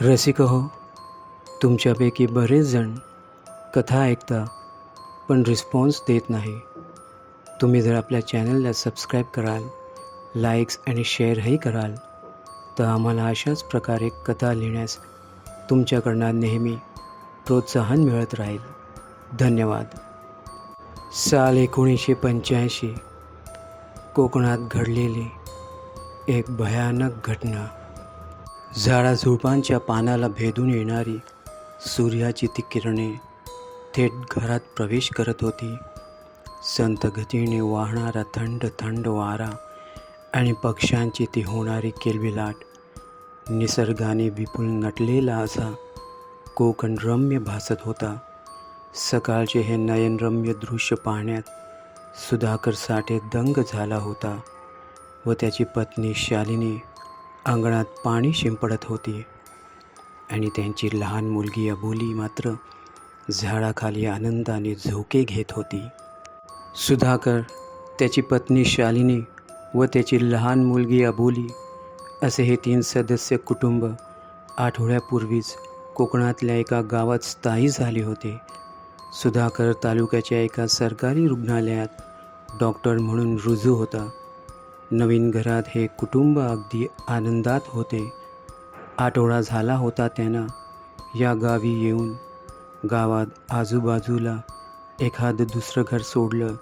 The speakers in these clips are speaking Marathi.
रसिक हो, तुमच्यापैकी बरेच जण कथा ऐकता पण रिस्पॉन्स देत नाही. तुम्ही जर आपल्या चॅनलला सबस्क्राईब कराल, लाईक्स आणि शेअरही कराल, तर आम्हाला अशाच प्रकारे कथा लिहिण्यास तुमच्याकडनं नेहमी प्रोत्साहन मिळत राहील. धन्यवाद. साल 1985 कोकणात घडलेली एक भयानक घटना. झाडाझुडपांच्या पानाला भेदून येणारी सूर्याची ती किरणे थेट घरात प्रवेश करत होती. संथ गतीने वाहणारा थंड थंड वारा आणि पक्ष्यांची ती होणारी किलबिलाट निसर्गाने विपुल नटलेला असा कोकण रम्य भासत होता. सकाळचे हे नयनरम्य दृश्य पाहण्यात सुधाकर साठे दंग झाला होता व त्याची पत्नी शालिनी अंगणात पाणी शिंपडत होती आणि त्यांची लहान मुलगी अबोली मात्र झाडाखाली आनंदाने झोके घेत होती. सुधाकर, त्याची पत्नी शालिनी व त्याची लहान मुलगी अबोली असे हे 3 सदस्य कुटुंब आठवड्यापूर्वीच कोकणातल्या एका गावात स्थायी झाले होते. सुधाकर तालुक्याच्या एका सरकारी रुग्णालयात डॉक्टर म्हणून रुजू होता. नवीन घरात हे कुटुंब अगदी आनंदात होते. आठवडा झाला होता त्यांना या गावी येऊन. गावात आजूबाजूला एखादं दुसरं घर सोडलं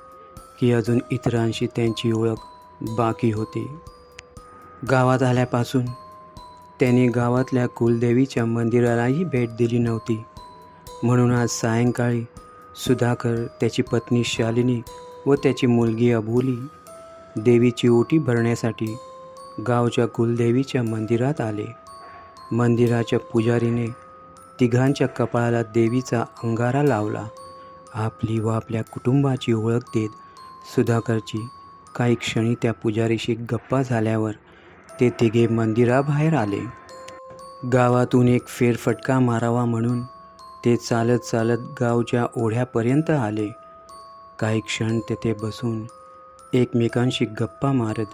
की अजून इतरांशी त्यांची ओळख बाकी होती. गावात आल्यापासून त्यांनी गावातल्या कुलदेवीच्या मंदिरालाही भेट दिली नव्हती. म्हणून आज सायंकाळी सुधाकर, त्याची पत्नी शालिनी व त्याची मुलगी अबोली देवीची ओटी भरण्यासाठी गावच्या कुलदेवीच्या मंदिरात आले. मंदिराच्या पुजारीने तिघांच्या कपाळाला देवीचा अंगारा लावला. आपली व आपल्या कुटुंबाची ओळख देत सुधाकरची काही क्षणी त्या पुजारीशी गप्पा झाल्यावर ते तिघे मंदिराबाहेर आले. गावातून एक फेरफटका मारावा म्हणून ते चालत चालत गावच्या ओढ्यापर्यंत आले. काही क्षण तेथे बसून एकमेकांशी गप्पा मारत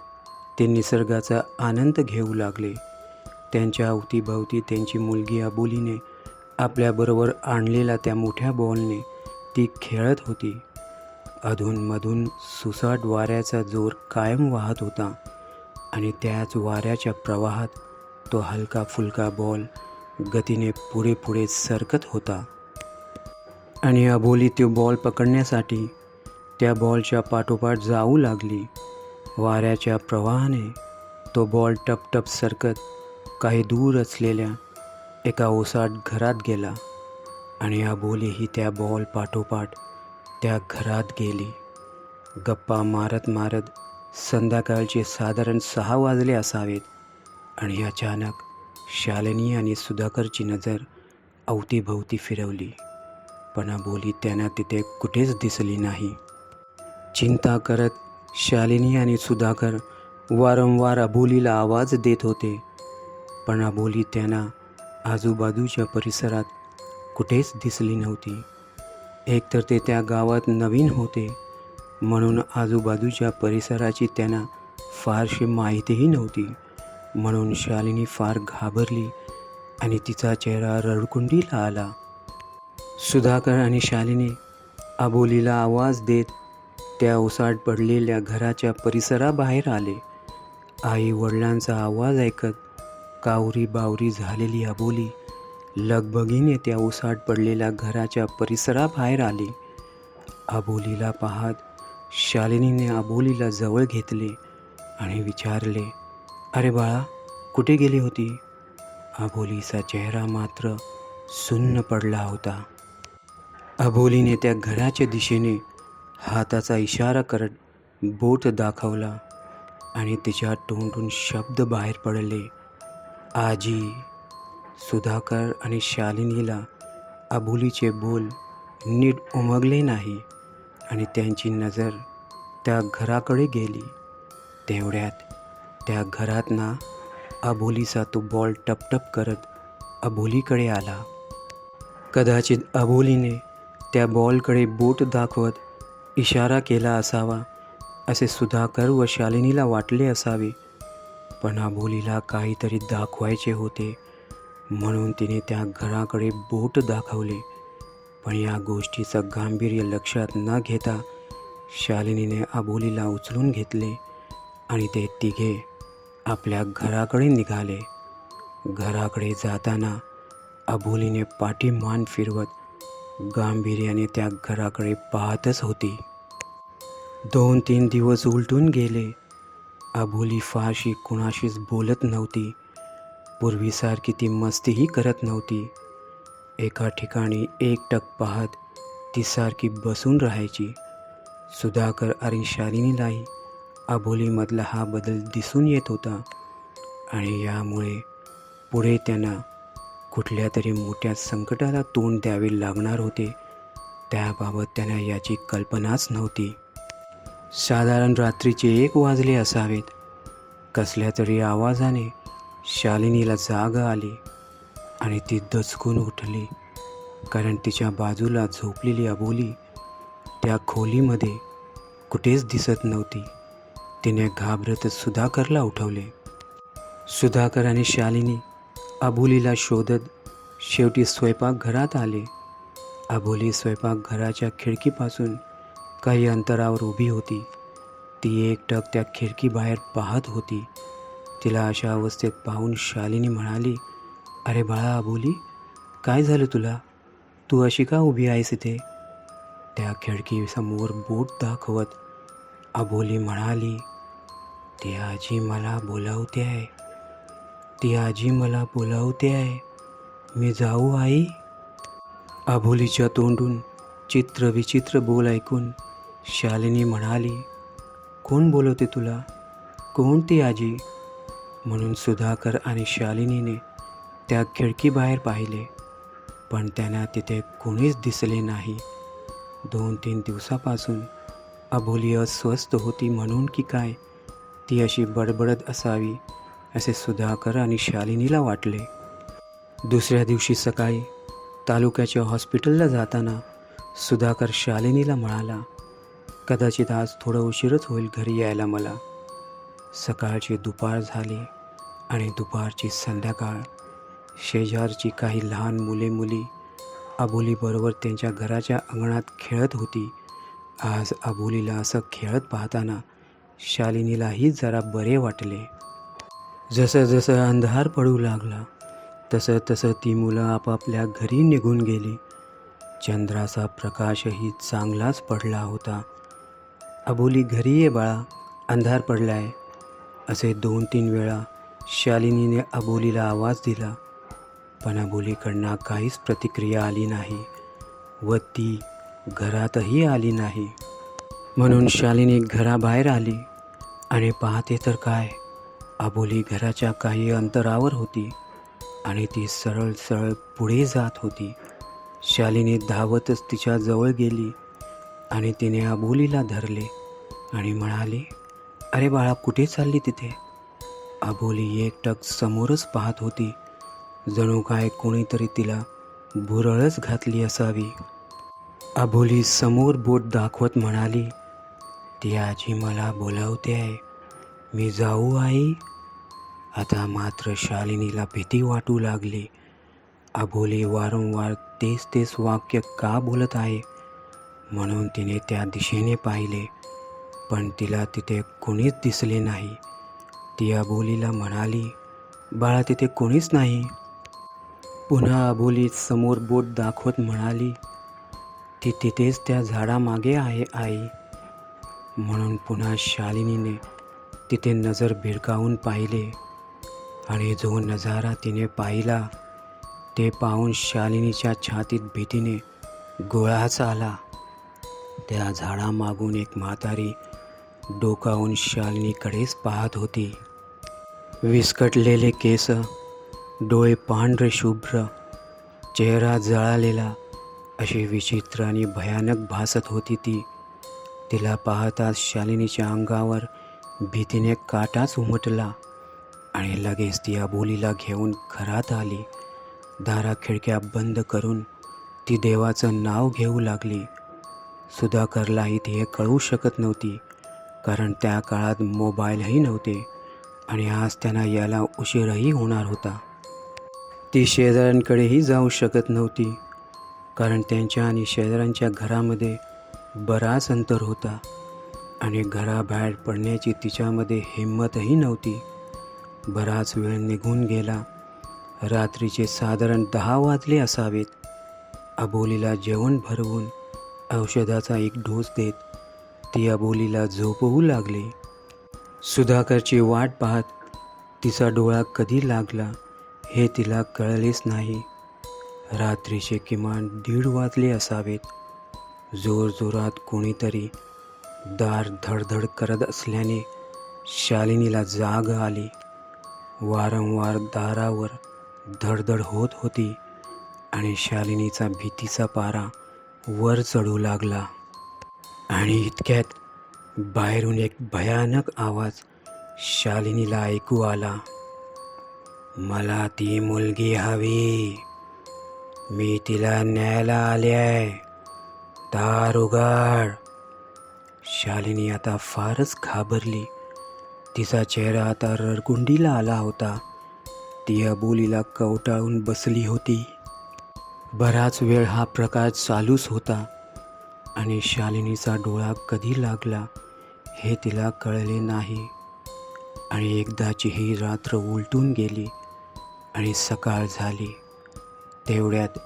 ते निसर्गाचा आनंद घेऊ लागले. त्यांच्या अवतीभवती त्यांची मुलगी अबोलीने आपल्याबरोबर आणलेला त्या मोठ्या बॉलने ती खेळत होती. अधूनमधून सुसाट वाऱ्याचा जोर कायम वाहत होता आणि त्याच वाऱ्याच्या प्रवाहात तो हलका फुलका बॉल गतीने पुढे पुढे सरकत होता आणि अबोली तो बॉल पकडण्यासाठी त्या बॉलच्या पाठोपाठ जाऊ लागली. वाऱ्याच्या प्रवाहाने तो बॉल टपटप सरकत काही दूर असलेल्या एका ओसाड घरात गेला आणि अबोलीही त्या बॉल पाठोपाठ त्या घरात गेली. गप्पा मारत मारत संध्याकाळचे साधारण 6 वाजले असावेत आणि अचानक शालिनी आणि सुधाकरची नजर अवतीभवती फिरवली, पण अबोली त्यांना तिथे कुठेच दिसली नाही. चिंता करत शालिनी आणि सुधाकर वारंवार अबोलीला आवाज देत होते, पण अबोली त्यांना आजूबाजूच्या परिसरात कुठेच दिसली नव्हती. एकतर ते त्या गावात नवीन होते म्हणून आजूबाजूच्या परिसराची त्यांना फारशी माहितीही नव्हती. म्हणून शालिनी फार घाबरली आणि तिचा चेहरा रडकुंडीला आला. सुधाकर आणि शालिनी अबोलीला आवाज देत त्या ओसाड पडलेल्या घराच्या परिसराबाहेर आले. आई वडिलांचा आवाज ऐकत कावरी बावरी झालेली अबोली लगबगीने त्या ओसाड पडलेल्या घराच्या परिसराबाहेर आली. अबोलीला पाहत शालिनीने अबोलीला जवळ घेतले आणि विचारले, "अरे बाळा, कुठे गेली होती?" अबोलीचा चेहरा मात्र सुन्न पडला होता. अबोलीने त्या घराच्या दिशेने हाताचा इशारा करत बोट दाखवला आणि तिच्या तोंडून शब्द बाहेर पडले, "आजी." सुधाकर आणि शालिनीला अबोलीचे बोल नीट उमगले नाही आणि त्यांची नजर त्या घराकडे गेली. तेवढ्यात त्या घरातना अबोलीचा तो बॉल टपटप करत अबोलीकडे आला. कदाचित अबोलीने त्या बॉलकडे बोट दाखवत इशारा केला असावा असे सुधाकर व शालिनीला वाटले असावे, पण अबोलीला काहीतरी दाखवायचे होते म्हणून तिने त्या घराकडे बोट दाखवले. पण या गोष्टीचं गांभीर्य लक्षात न घेता शालिनीने अबोलीला उचलून घेतले आणि ते तिघे आपल्या घराकडे निघाले. घराकडे जाताना अबोलीने पाठीमान फिरवत गांभीर्याने त्या घराकडे पाहतच होती. 2-3 दिवस उलटून गेले. अबोली फारशी कुणाशीच बोलत नव्हती. पूर्वीसारखी ती मस्तीही करत नव्हती. एका ठिकाणी एकटक पाहत ती सारखी बसून राहायची. सुधाकर आणि शालिनीलाही अबोलीमधला हा बदल दिसून येत होता आणि यामुळे पुढे त्यांना कुठल्या तरी मोठ्या संकटाला तोंड द्यावे लागणार होते. त्याबाबत त्यांना याची कल्पनाच नव्हती. साधारण रात्रीचे 1 वाजले असावेत. कसल्या तरी आवाजाने शालिनीला जाग आली आणि ती दचकून उठली. कारण तिच्या बाजूला झोपलेली अबोली त्या खोलीमध्ये कुठेच दिसत नव्हती. तिने घाबरत सुधाकरला उठवले. सुधाकर आणि शालिनी अबोलीला शोधत शेवटी स्वयंपाकघरात आले. अबोली स्वयंपाकघराच्या खिडकीपासून काही अंतरावर उभी होती. ती एकटक त्या खिडकीबाहेर पाहत होती. तिला अशा अवस्थेत पाहून शालिनी म्हणाली, "अरे बाळा अबोली, काय झालं तुला? तू अशी का उभी आहेस इथे?" त्या खिडकीसमोर बोट दाखवत अबोली म्हणाली, "ती आजी मला बोलावते आहे. ती आजी मला बोलावते आहे. मी जाऊ आई?" अबोलीच्या तोंडून चित्रविचित्र बोल ऐकून शालिनी म्हणाली, "कोण बोलवते तुला? कोण ती आजी?" म्हणून सुधाकर आणि शालिनीने त्या खिडकीबाहेर पाहिले, पण त्यांना तिथे कोणीच दिसले नाही. 2-3 दिवसापासून अबोली अस्वस्थ होती म्हणून की काय ती अशी बडबडत असावी असे सुधाकर आणि शालिनीला वाटले. दुसऱ्या दिवशी सकाळी तालुक्याच्या हॉस्पिटलला जाताना सुधाकर शालिनीला म्हणाला, "कदाचित आज थोडं उशीरच होईल घरी यायला मला." सकाळची दुपार झाली आणि दुपारची संध्याकाळ. शेजारची काही लहान मुली अबोलीबरोबर त्यांच्या घराच्या अंगणात खेळत होती. आज अबोलीला असं खेळत पाहताना शालिनीलाही जरा बरे वाटले. जसं जसं अंधार पडू लागला तसं तसं ती मुलं आपापल्या घरी निघून गेली. चंद्राचा प्रकाशही चांगलाच पडला होता. "अबोली, घरी ये बाळा, अंधार पडलाय," असे 2-3 वेळा शालिनीने अबोलीला आवाज दिला. पण अबोलीकडनं काहीच प्रतिक्रिया आली नाही व ती घरातही आली नाही. म्हणून शालिनी घराबाहेर आली आणि पाहते तर काय, अबोली घराच्या काही अंतरावर होती आणि ती सरळ सरळ पुढे जात होती. शालिनी धावतच तिच्या जवळ गेली आणि तिने अबोलीला धरले आणि म्हणाली, "अरे बाळा, कुठे चालली तिथे?" अबोली एकटक समोरच पाहत होती. जणू काय कोणीतरी तिला भुरळच घातली असावी. अबोली समोर बोट दाखवत म्हणाली, "ती आजी मला बोलावते आहे. मी जाऊ आई?" आता मात्र शालिनीला भीती वाटू लागली. अबोली वारंवार तेच तेच वाक्य का बोलत आहे म्हणून तिने त्या दिशेने पाहिले, पण तिला तिथे कोणीच दिसले नाही. ती अबोलीला म्हणाली, "बाळा, तिथे कोणीच नाही." पुन्हा अबोली समोर बोट दाखवत म्हणाली, "ती तिथेच त्या झाडामागे आहे आई." म्हणून पुन्हा शालिनीने तिथे नजर भिरकावून पाहिले आणि जो नजारा तिने पाहिला ते पाहून शालिनीच्या छातीत भीतीने गोळाच आला. त्या झाडामागून एक म्हातारी डोकावून शालिनीकडेच पाहत होती. विस्कटलेले केस, डोळे पांढरे शुभ्र, चेहरा जळालेला, अशी विचित्र आणि भयानक भासत होती ती. तिला पाहताच शालिनीच्या अंगावर भीतीने काटाच उमटला आणि लगेच ती अबोलीला घेऊन घरात आली. दारा खिडक्या बंद करून ती देवाचं नाव घेऊ लागली. सुधाकरलाही ती हे कळू शकत नव्हती, कारण त्या काळात मोबाईलही नव्हते आणि आज त्यांना याला उशीरही होणार होता. ती शेजाऱ्यांकडेही जाऊ शकत नव्हती, कारण त्यांच्या आणि शेजाऱ्यांच्या घरामध्ये बराच अंतर होता आणि घराबाहेर पडण्याची तिच्यामध्ये हिंमतही नव्हती. बराच वेळ निघून गेला. रात्रीचे साधारण 10 वाजले असावेत. अबोलीला जेवण भरवून औषधाचा एक डोस देत ती अबोलीला झोपवू लागली. सुधाकरची वाट पाहत तिचा डोळा कधी लागला हे तिला कळलेच नाही. रात्रीचे किमान 1:30 वाजले असावेत. जोरजोरात कोणीतरी दार धडधड करत असल्याने शालिनीला जाग आली. वारंवार दारावर धडधड होत होती आणि शालिनीचा भीतीचा पारा वर चढू लागला. आणि इतक्यात बाहेरून एक भयानक आवाज शालिनीला ऐकू आला. मला ती मुलगी हवी. मी तिला न्यायला आले आहे. दार उघड. शालिनी आता फारच घाबरली. तिचा चेहरा आता रडकुंडीला आला होता. ती अबोलीला कवटाळून बसली होती. बराच वेळ हा प्रकार चालूच होता आणि शालिनीचा डोळा कधी लागला हे तिला कळले नाही. आणि एकदाची ही रात्र उलटून गेली आणि सकाळ झाली. तेवढ्यात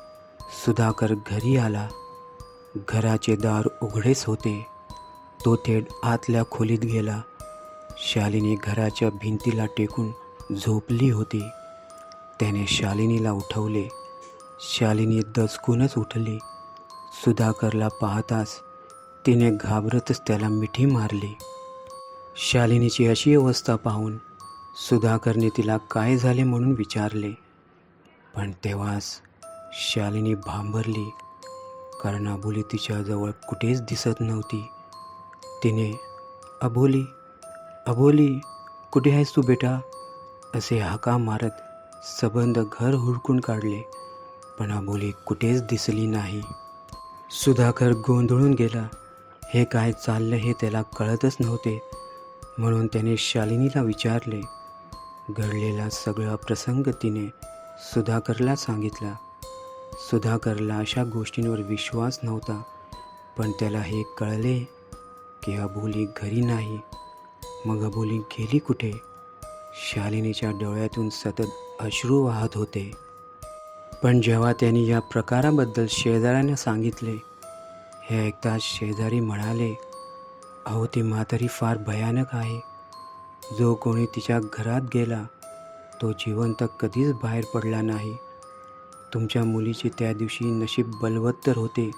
सुधाकर घरी आला. घराचे दार उघडेच होते. तो थेट आतल्या खोलीत गेला. शालिनी घराच्या भिंतीला टेकून झोपली होती. त्याने शालिनीला उठवले. शालिनी दचकूनच उठली. सुधाकरला पाहताच तिने घाबरतच त्याला मिठी मारली. शालिनीची अशी अवस्था पाहून सुधाकरने तिला काय झाले म्हणून विचारले, पण तेव्हाच शालिनी भांबरली, कारण अबोली तिच्याजवळ कुठेच दिसत नव्हती. तिने अबोली अबोली कुठे आहेस तू बेटा असे हाका मारत सबंध घर हुडकून काढले, पण अबोली कुठेच दिसली नाही. सुधाकर गोंधळून गेला. हे काय चाललं हे त्याला कळतच नव्हते. म्हणून त्याने शालिनीला विचारले. घडलेला सगळा प्रसंग तिने सुधाकरला सांगितला. सुधाकरला अशा गोष्टींवर विश्वास नव्हता, पण त्याला हे कळले की अबोली घरी नाही. मग अबोली गेली कुठे? शालिनीच्या डोळ्यातून सतत अश्रू वाहत होते. पण जेव्हा त्यांनी या प्रकाराबद्दल शेजाऱ्यांना सांगितले, हे ऐकताच शेजारी म्हणाले, अहो ती म्हातारी फार भयानक आहे. जो कोणी तिच्या घरात गेला तो जिवंत कधीच बाहेर पडला नाही. तुमच्या मुलीचे त्या दिवशी नशीब बलवत्तर होते.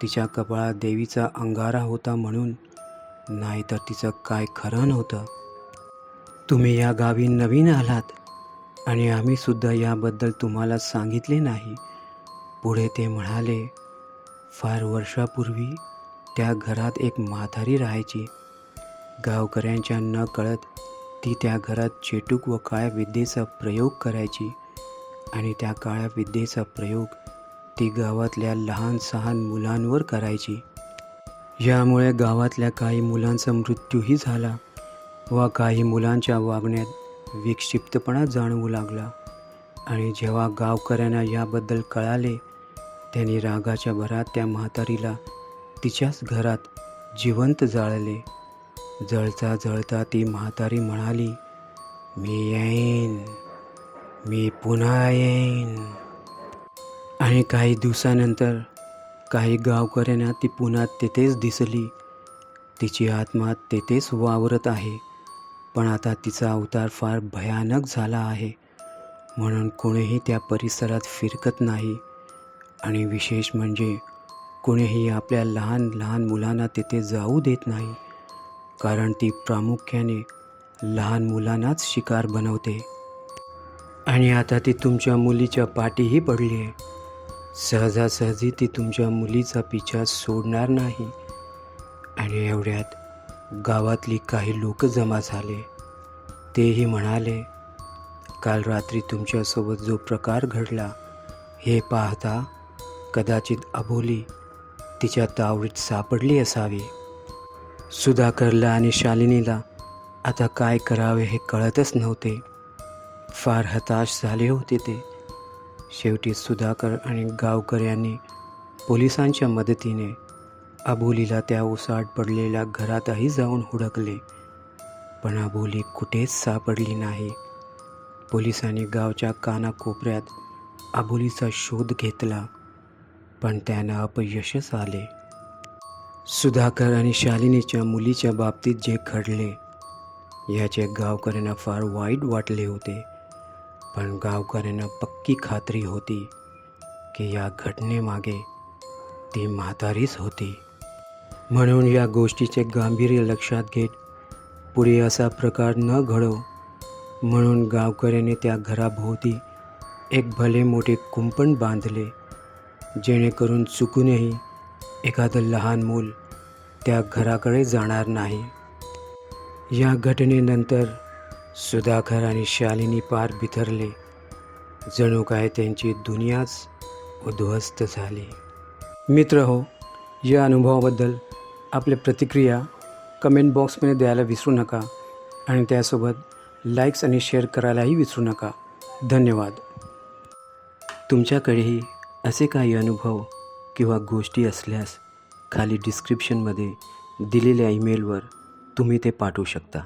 तिच्या कपाळात देवीचा अंगारा होता म्हणून, नाहीतर तिचं काय खरं नव्हतं. तुम्ही या गावी नवीन आलात आणि आम्हीसुद्धा याबद्दल तुम्हाला सांगितले नाही. पुढे ते म्हणाले, फार वर्षापूर्वी त्या घरात एक म्हातारी राहायची. गावकऱ्यांच्या न कळत ती त्या घरात चेटूक व काळ्या विद्येचा प्रयोग करायची आणि त्या काळ्या विद्येचा प्रयोग ती गावातल्या लहान सहान मुलांवर करायची. यामुळे गावातल्या काही मुलांचा मृत्यूही झाला व काही मुलांच्या वागण्यात विक्षिप्तपणा जाणवू लागला. आणि जेव्हा गावकऱ्यांना याबद्दल कळाले, त्यांनी रागाच्या भरात त्या म्हातारीला तिच्याच घरात जिवंत जाळले. जळता जळता ती म्हातारी म्हणाली, मी येईन, मी पुन्हा येईन. आणि काही दिवसानंतर काही गावकऱ्यांना ती पुन्हा तेथेच दिसली. तिची आत्मा तेथेच वावरत आहे, पण आता तिचा अवतार फार भयानक झाला आहे, म्हणून कोणीही त्या परिसरात फिरकत नाही. आणि विशेष म्हणजे कोणीही आपल्या लहान लहान मुलांना तेथे जाऊ देत नाही, कारण ती प्रामुख्याने लहान मुलांनाच शिकार बनवते. आणि आता ती तुमच्या मुलीच्या पाठीही पडली आहे. सहजासहजी ती तुमच्या मुलीचा पिछा सोडणार नाही. आणि एवढ्यात गावातली काही लोक जमा झाले. तेही म्हणाले, काल रात्री तुमच्यासोबत जो प्रकार घडला हे पाहता कदाचित अबोली तिच्या तावडीत सापडली असावी. सुधाकरला आणि शालिनीला आता काय करावे हे कळतच नव्हते. फार हताश झाले होते ते. शेवटी सुधाकर आणि गावकऱ्यांनी पोलिसांच्या मदतीने अबोलीला त्या ओसाड पडलेल्या घरातही जाऊन हुडकले, पण अबोली कुठेच सापडली नाही. पोलिसांनी गावच्या कानाकोपऱ्यात अबोलीचा शोध घेतला, पण त्यांना अपयशच आले. सुधाकर आणि शालिनीच्या मुलीच्या बाबतीत जे घडले याचे गावकऱ्यांना फार वाईट वाटले होते, पण गावकऱ्यांना पक्की खात्री होती की या घटनेमागे ती म्हातारीच होती. म्हणून या गोष्टीचे गांभीर्य लक्षात घेत पुढे असा प्रकार न घडो म्हणून गावकऱ्याने त्या घराभोवती एक भले मोठे कुंपण बांधले, जेणेकरून चुकूनही एखादं लहान मूल त्या घराकडे जाणार नाही. या घटनेनंतर सुधाकर आणि शालिनी पार बिथरले, जणू काय त्यांची दुनियाच उद्ध्वस्त झाली. मित्र हो, या अनुभवाबद्दल आपल्या प्रतिक्रिया कमेंट बॉक्समध्ये द्यायला विसरू नका आणि त्यासोबत लाईक्स आणि शेअर करायलाही विसरू नका. धन्यवाद. तुमच्याकडेही असे काही अनुभव किंवा गोष्टी असल्यास खाली डिस्क्रिप्शनमध्ये दिलेल्या ईमेलवर तुम्ही ते पाठवू शकता.